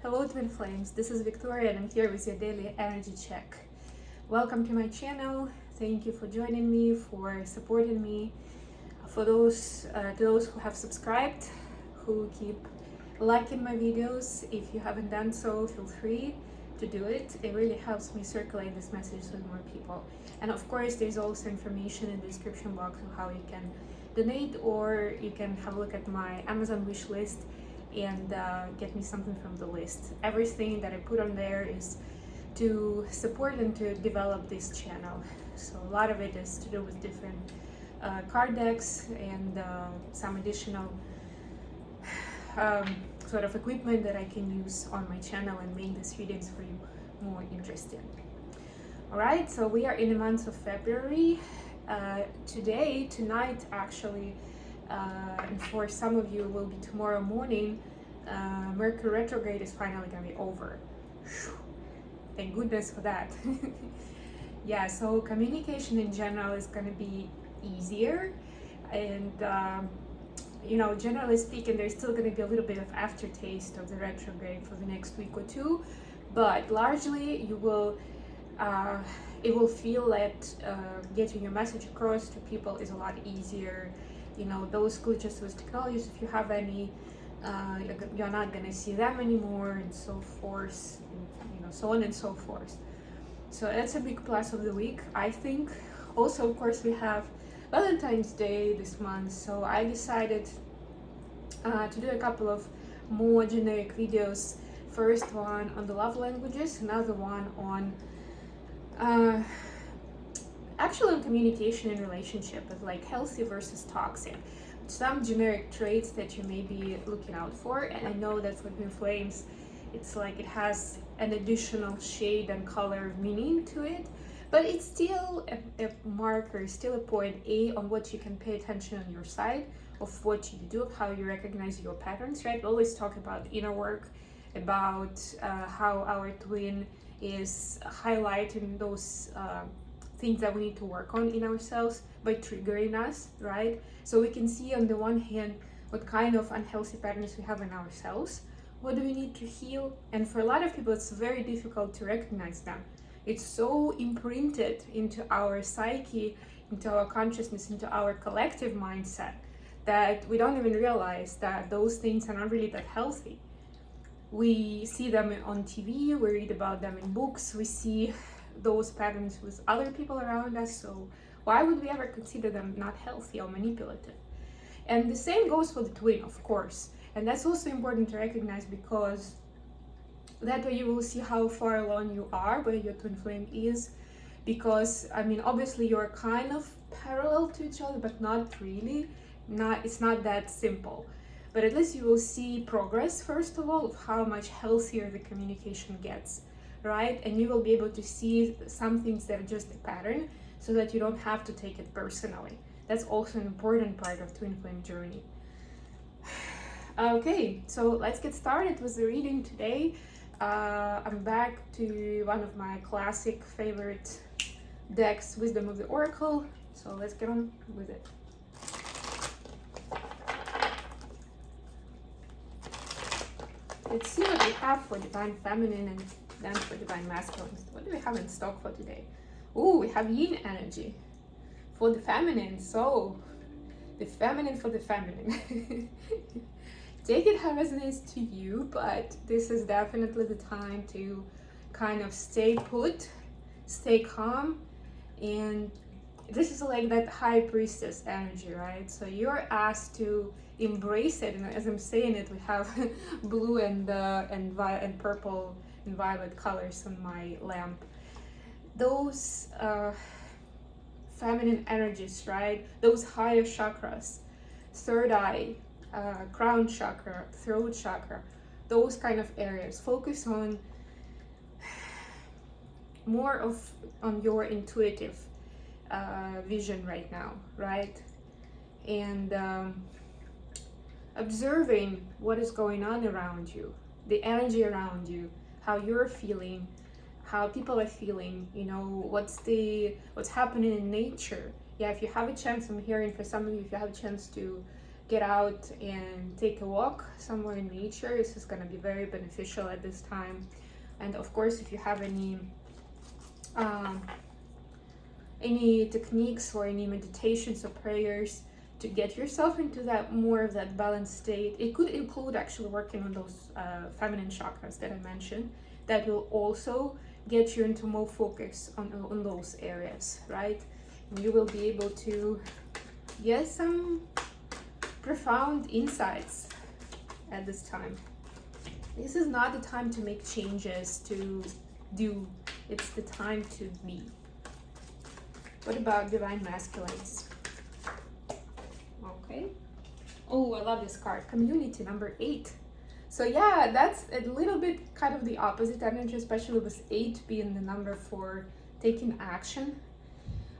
Hello Twinflames, this is Victoria and I'm here with your daily energy check. Welcome to my channel. Thank you for joining me, for supporting me. For those who have subscribed, who keep liking my videos, if you haven't done so, feel free to do it. It really helps me circulate this message with more people. And of course, there's also information in the description box on how you can donate, or you can have a look at my Amazon wish list and get me something from the list. Everything that I put on there is to support and to develop this channel. So a lot of it is to do with different card decks and some additional sort of equipment that I can use on my channel and make these readings for you more interesting. Alright, so we are in the month of February. Tonight actually, and for some of you it will be tomorrow morning, Mercury retrograde is finally gonna be over. Whew. Thank goodness for that. Yeah, so communication in general is gonna be easier, and generally speaking, there's still gonna be a little bit of aftertaste of the retrograde for the next week or two, but largely you will it will feel that getting your message across to people is a lot easier. Those glitches with technologies, if you have any, you're not gonna see them anymore, and so forth, so on and so forth. So that's a big plus of the week, I think. Also, of course, we have Valentine's Day this month, so I decided to do a couple of more generic videos. First one on the love languages, another one on actually on communication and relationship, with like healthy versus toxic, some generic traits that you may be looking out for. And I know that for Twinflames, it's like it has an additional shade and color of meaning to it, but it's still a marker, still a point on what you can pay attention on your side, of what you do, of how you recognize your patterns, right? We always talk about inner work, about how our twin is highlighting those things that we need to work on in ourselves by triggering us, right? So we can see on the one hand what kind of unhealthy patterns we have in ourselves, what do we need to heal, and for a lot of people it's very difficult to recognize them. It's so imprinted into our psyche, into our consciousness, into our collective mindset, that we don't even realize that those things are not really that healthy. We see them on TV, we read about them in books, we see those patterns with other people around us, so why would we ever consider them not healthy or manipulative? And the same goes for the twin, of course, and that's also important to recognize, because that way you will see how far along you are, where your twin flame is, because obviously you're kind of parallel to each other, but not really. It's not that simple. But at least you will see progress, first of all, of how much healthier the communication gets, right? And you will be able to see some things that are just a pattern, so that you don't have to take it personally. That's also an important part of twin flame journey. Okay, so let's get started with the reading today. I'm back to one of my classic favorite decks, Wisdom of the Oracle. So let's get on with it. Let's see what we have for Divine Feminine and then for Divine Masculine. What do we have in stock for today? Ooh, we have Yin energy for the feminine. So, the feminine for the feminine. Take it how it resonates to you, but this is definitely the time to kind of stay put, stay calm, and this is like that high priestess energy, right? So you're asked to embrace it, and as I'm saying it, we have blue and purple and violet colors on my lamp. Those feminine energies, right? Those higher chakras, third eye, crown chakra, throat chakra, those kind of areas. Focus on more on your intuitive vision right now, right? And observing what is going on around you, the energy around you, how you're feeling, how people are feeling, what's happening in nature. Yeah, if you have a chance, I'm hearing for some of you, if you have a chance to get out and take a walk somewhere in nature. This is going to be very beneficial at this time. And of course, if you have any techniques or any meditations or prayers to get yourself into that more of that balanced state, it could include actually working on those feminine chakras that I mentioned. That will also get you into more focus on those areas, right? And you will be able to get some profound insights at this time. This is not the time to make changes, to do. It's the time to be. What about divine masculines? Okay. Oh, I love this card. Community, number 8. So yeah, that's a little bit kind of the opposite energy, especially with 8 being the number for taking action.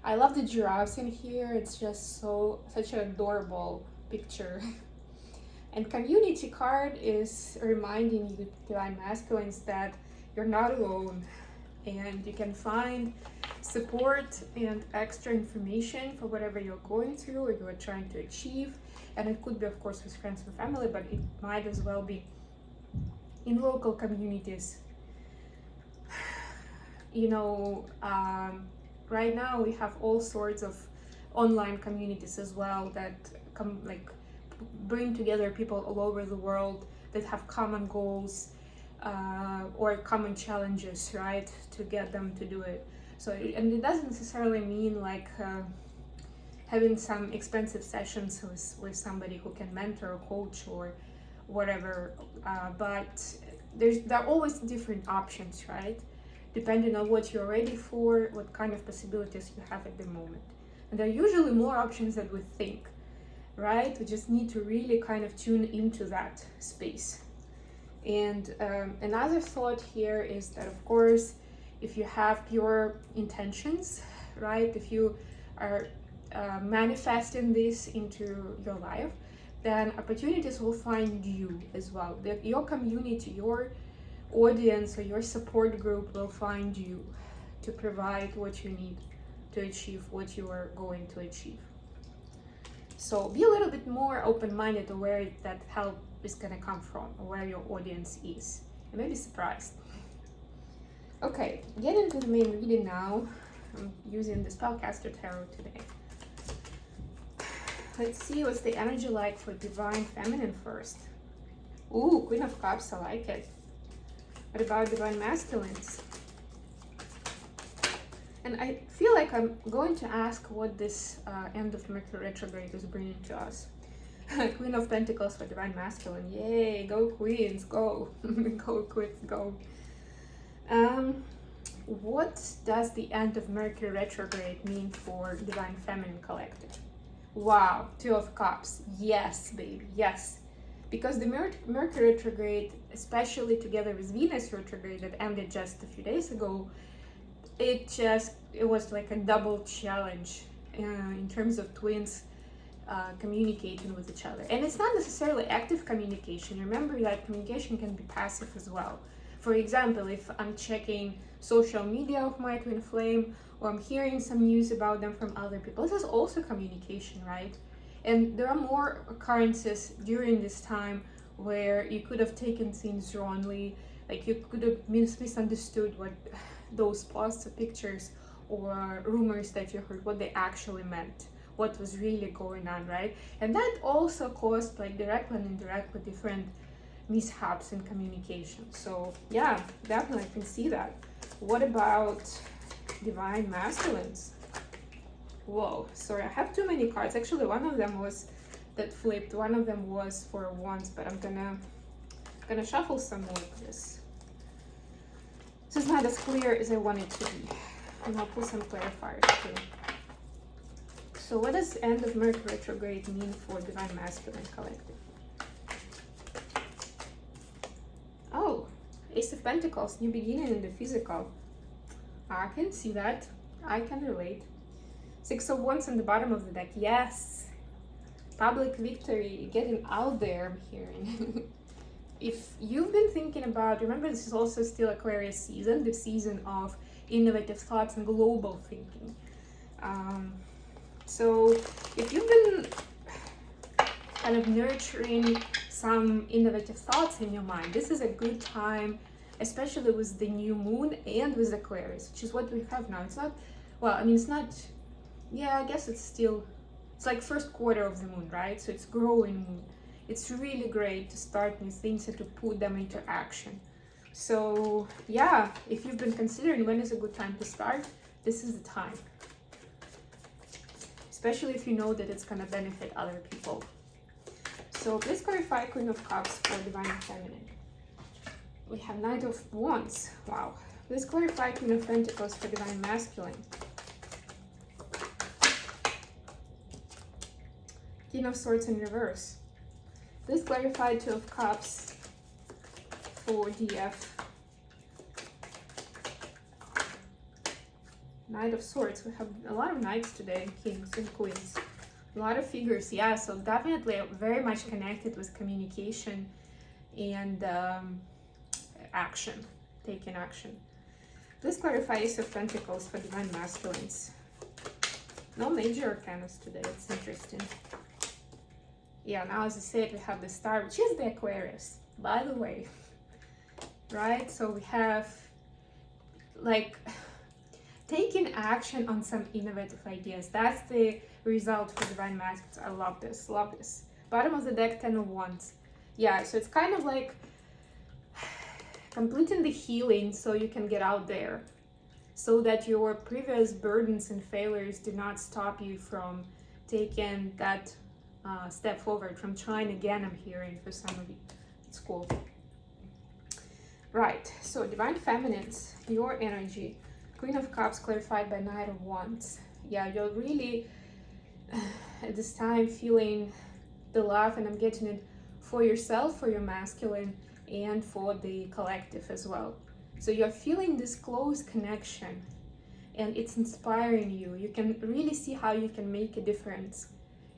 I love the giraffes in here. It's just such an adorable picture. And community card is reminding you, divine masculines, that you're not alone and you can find support and extra information for whatever you're going through or you are trying to achieve. And it could be, of course, with friends and family, but it might as well be in local communities. You know, right now we have all sorts of online communities as well that bring together people all over the world that have common goals or common challenges, right, to get them to do it. So, and it doesn't necessarily mean like having some expensive sessions with somebody who can mentor or coach or whatever, but there are always different options, right, depending on what you're ready for, what kind of possibilities you have at the moment. And there are usually more options than we think, right? We just need to really kind of tune into that space. And another thought here is that, of course, if you have pure intentions, right, if you are manifesting this into your life, then opportunities will find you as well. Your community, your audience, or your support group will find you to provide what you need to achieve what you are going to achieve. So be a little bit more open-minded to where that help is going to come from, or where your audience is. You may be surprised. Okay, get into the main reading now. I'm using the Spellcaster Tarot today. Let's see what's the energy like for divine feminine first. Ooh, Queen of Cups, I like it. What about divine masculines? And I feel like I'm going to ask what this end of Mercury retrograde is bringing to us. Queen of Pentacles for divine masculine. Yay, go queens, go. Go queens, go. What does the end of Mercury retrograde mean for divine feminine collective? Wow, 2 of Cups. Yes, baby, yes. Because the Mercury retrograde, especially together with Venus retrograde that ended just a few days ago, it was like a double challenge in terms of twins communicating with each other. And it's not necessarily active communication. Remember that communication can be passive as well. For example, if I'm checking social media of my twin flame, or I'm hearing some news about them from other people, this is also communication, right? And there are more occurrences during this time where you could have taken things wrongly, like you could have misunderstood what those posts or pictures or rumors that you heard, what they actually meant, what was really going on, right? And that also caused, like, directly and indirectly different mishaps in communication. So yeah, definitely I can see that. What about divine masculines? Whoa, sorry, I have too many cards. Actually, one of them was that flipped. One of them was for wands, but I'm gonna shuffle some more of this. This is not as clear as I want it to be. And I'll pull some clarifiers too. So what does end of Mercury retrograde mean for divine masculine collective? Oh, Ace of Pentacles, new beginning in the physical. I can see that. I can relate. 6 of Wands on the bottom of the deck. Yes. Public victory, getting out there, I'm hearing. If you've been thinking about, remember this is also still Aquarius season, the season of innovative thoughts and global thinking. So if you've been kind of nurturing some innovative thoughts in your mind. This is a good time, especially with the new moon and with Aquarius, which is what we have now. It's not, well, I mean, it's not, yeah, I guess it's still, it's like first quarter of the moon, right? So it's growing moon. It's really great to start new things and to put them into action. So yeah, if you've been considering when is a good time to start, this is the time. Especially if you know that it's going to benefit other people. So please clarify Queen of Cups for Divine Feminine. We have Knight of Wands. Wow. Please clarify Queen of Pentacles for Divine Masculine. King of Swords in reverse. Please clarify Two of Cups for DF. Knight of Swords. We have a lot of knights today, kings and queens. A lot of figures, yeah, so definitely very much connected with communication and action, taking action. Please clarify Ace of Pentacles for Divine Masculines. No major arcanas today, it's interesting. Yeah, now as I said, we have the Star, which is the Aquarius, by the way. Right, so we have like taking action on some innovative ideas. That's the result for Divine Masculines. I love this, love this. Bottom of the deck, 10 of Wands. Yeah, so it's kind of like completing the healing so you can get out there, so that your previous burdens and failures do not stop you from taking that step forward, from trying again. I'm hearing for some of you. It's cool. Right, so Divine Feminines, your energy. Queen of Cups clarified by Knight of Wands. Yeah, you're really at this time feeling the love, and I'm getting it for yourself, for your masculine, and for the collective as well. So you're feeling this close connection, and it's inspiring you. You can really see how you can make a difference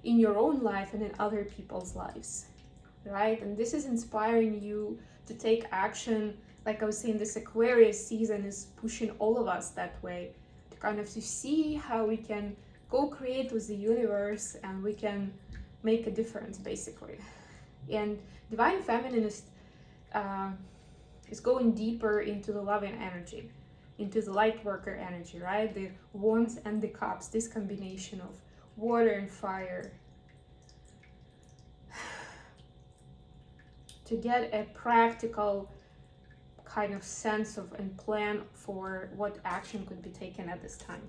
in your own life and in other people's lives, right? And this is inspiring you to take action. Like I was saying, this Aquarius season is pushing all of us that way, to kind of to see how we can co-create with the universe and we can make a difference, basically. And Divine Feminine is going deeper into the loving energy, into the light worker energy, right? The Wands and the Cups, this combination of water and fire, to get a practical kind of sense of and plan for what action could be taken at this time.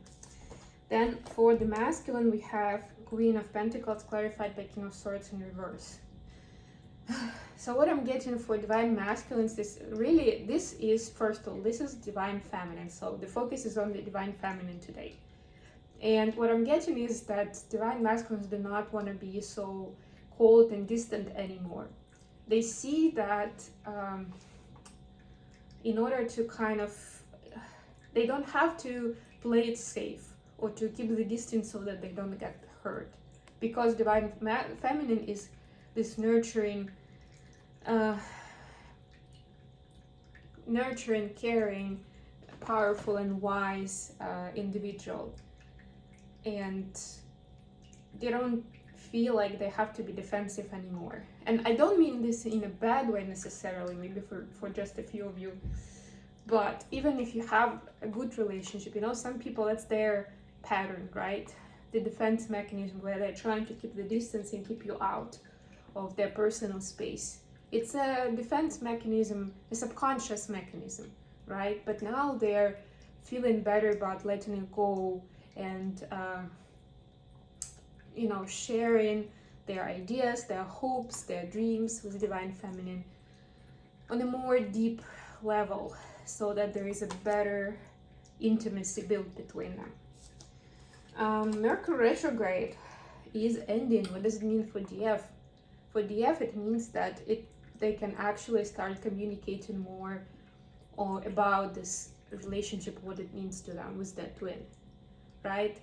Then for the masculine, we have Queen of Pentacles clarified by King of Swords in reverse. So what I'm getting for Divine Masculines, this is, first of all, this is Divine Feminine. So the focus is on the Divine Feminine today. And what I'm getting is that Divine Masculines do not want to be so cold and distant anymore. They see that in order to kind of, they don't have to play it safe or to keep the distance so that they don't get hurt, because Divine Feminine is this nurturing, caring, powerful and wise individual, and they don't feel like they have to be defensive anymore. And I don't mean this in a bad way necessarily, maybe for just a few of you, but even if you have a good relationship, you know, some people, that's their pattern, right? The defense mechanism where they're trying to keep the distance and keep you out of their personal space. It's a defense mechanism, a subconscious mechanism, right? But now they're feeling better about letting it go and you know, sharing their ideas, their hopes, their dreams with Divine Feminine on a more deep level, so that there is a better intimacy built between them. Mercury retrograde is ending. What does it mean for DF? For DF, it means that they can actually start communicating more about this relationship, what it means to them with that twin, right?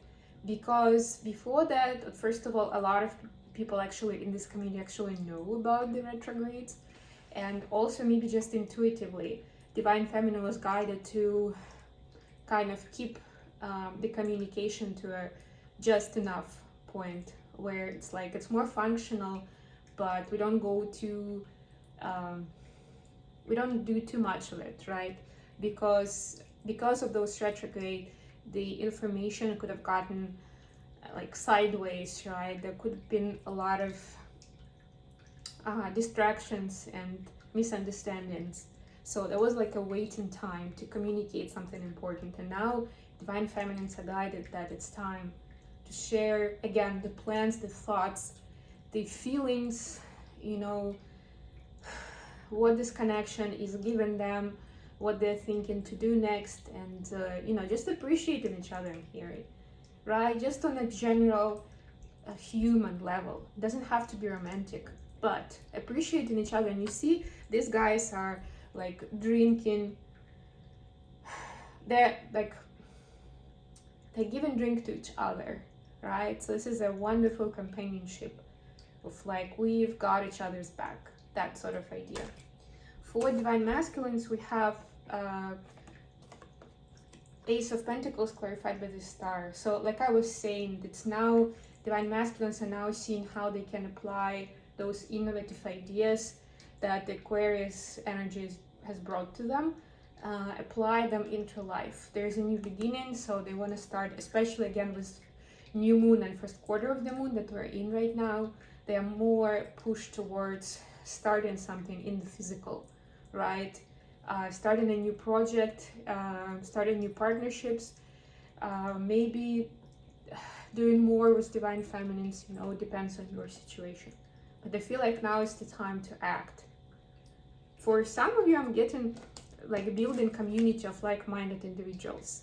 Because before that, first of all, a lot of people actually in this community actually know about the retrogrades, and also maybe just intuitively, Divine Feminine was guided to kind of keep the communication to a just enough point where it's like it's more functional, but we don't go to we don't do too much of it, right? Because of those retrograde, the information could have gotten like sideways, right? There could have been a lot of distractions and misunderstandings. So there was like a waiting time to communicate something important. And now divine feminines are guided that it's time to share again the plans, the thoughts, the feelings, you know, what this connection is giving them, what they're thinking to do next, and you know, just appreciating each other and hearing, right? Just on a general human level. It doesn't have to be romantic, but appreciating each other. And you see these guys are like drinking, they're giving drink to each other, right? So this is a wonderful companionship of like, we've got each other's back, that sort of idea. For divine masculines, we have Ace of Pentacles clarified by the star. So like I was saying, it's now divine masculines are now seeing how they can apply those innovative ideas that the Aquarius energy has brought to them, apply them into life. There's a new beginning, so they want to start, especially again with new moon and first quarter of the moon that we're in right now. They are more pushed towards starting something in the physical, right? Starting a new project, starting new partnerships, maybe doing more with divine feminines, you know, it depends on your situation. But I feel like now is the time to act. For some of you, I'm getting like building community of like-minded individuals.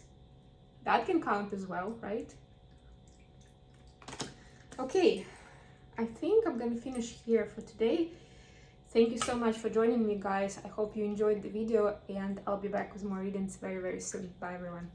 That can count as well, right? Okay, I think I'm gonna finish here for today. Thank you so much for joining me, guys. I hope you enjoyed the video, and I'll be back with more readings very, very soon. Bye, everyone.